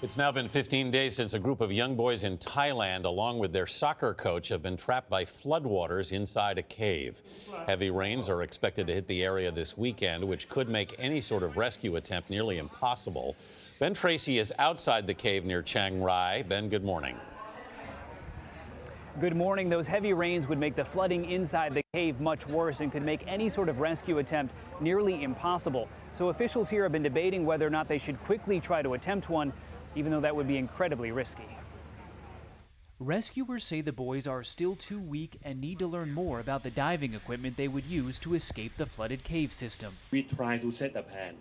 It's now been 15 days since a group of young boys in Thailand, along with their soccer coach, have been trapped by floodwaters inside a cave. Heavy rains are expected to hit the area this weekend, which could make any sort of rescue attempt nearly impossible. Ben Tracy is outside the cave near Chiang Rai. Ben, good morning. Good morning. Those heavy rains would make the flooding inside the cave much worse and could make any sort of rescue attempt nearly impossible. So officials here have been debating whether or not they should quickly try to attempt one, even though that would be incredibly risky. Rescuers say the boys are still too weak and need to learn more about the diving equipment they would use to escape the flooded cave system. We try to set a plan.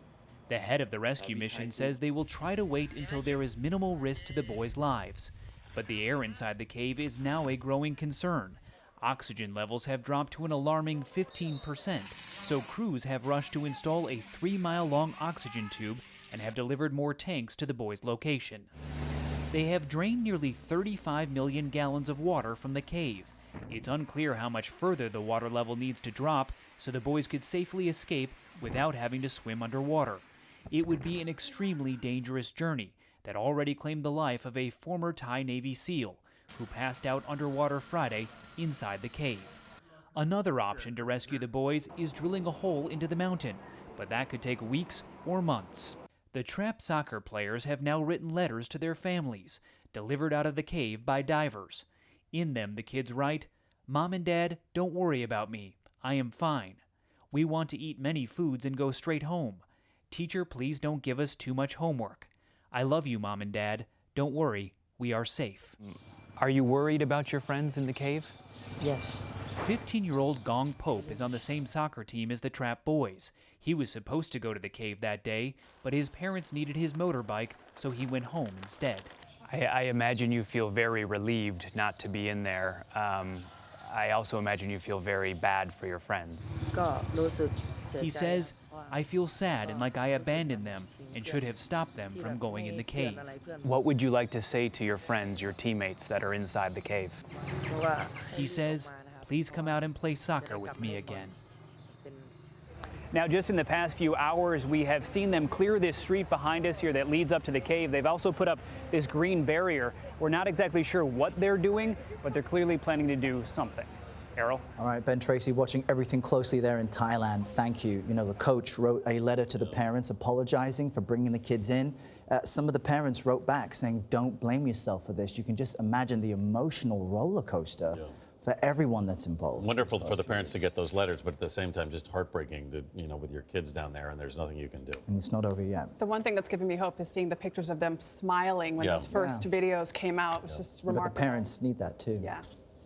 The head of the rescue mission says they will try to wait until there is minimal risk to the boys' lives. But the air inside the cave is now a growing concern. Oxygen levels have dropped to an alarming 15%, so crews have rushed to install a 3-mile-long oxygen tube and have delivered more tanks to the boys' location. They have drained nearly 35 million gallons of water from the cave. It's unclear how much further the water level needs to drop so the boys could safely escape without having to swim underwater. It would be an extremely dangerous journey that already claimed the life of a former Thai Navy SEAL who passed out underwater Friday inside the cave. Another option to rescue the boys is drilling a hole into the mountain, but that could take weeks or months. The trapped soccer players have now written letters to their families, delivered out of the cave by divers. In them, the kids write, "Mom and Dad, don't worry about me. I am fine. We want to eat many foods and go straight home. Teacher, please don't give us too much homework. I love you, Mom and Dad. Don't worry, we are safe." Are you worried about your friends in the cave? Yes. 15-year-old Gong Pope is on the same soccer team as the trapped boys. He was supposed to go to the cave that day, but his parents needed his motorbike, so he went home instead. I imagine you feel very relieved not to be in there. I also imagine you feel very bad for your friends. He says, "I feel sad and like I abandoned them and should have stopped them from going in the cave." What would you like to say to your friends, your teammates that are inside the cave? He says, "Please come out and play soccer with me again." Now, just in the past few hours, we have seen them clear this street behind us here that leads up to the cave. They've also put up this green barrier. We're not exactly sure what they're doing, but they're clearly planning to do something. Errol? All right, Ben Tracy, watching everything closely there in Thailand. Thank you. You know, the coach wrote a letter to the parents apologizing for bringing the kids in. Some of the parents wrote back saying, "Don't blame yourself for this." You can just imagine the emotional roller coaster for everyone that's involved. Wonderful for the parents to get those letters, but at the same time, just heartbreaking to, with your kids down there and there's nothing you can do. And it's not over yet. The one thing that's giving me hope is seeing the pictures of them smiling when those first videos came out. It's just remarkable. But the parents need that too. Yeah.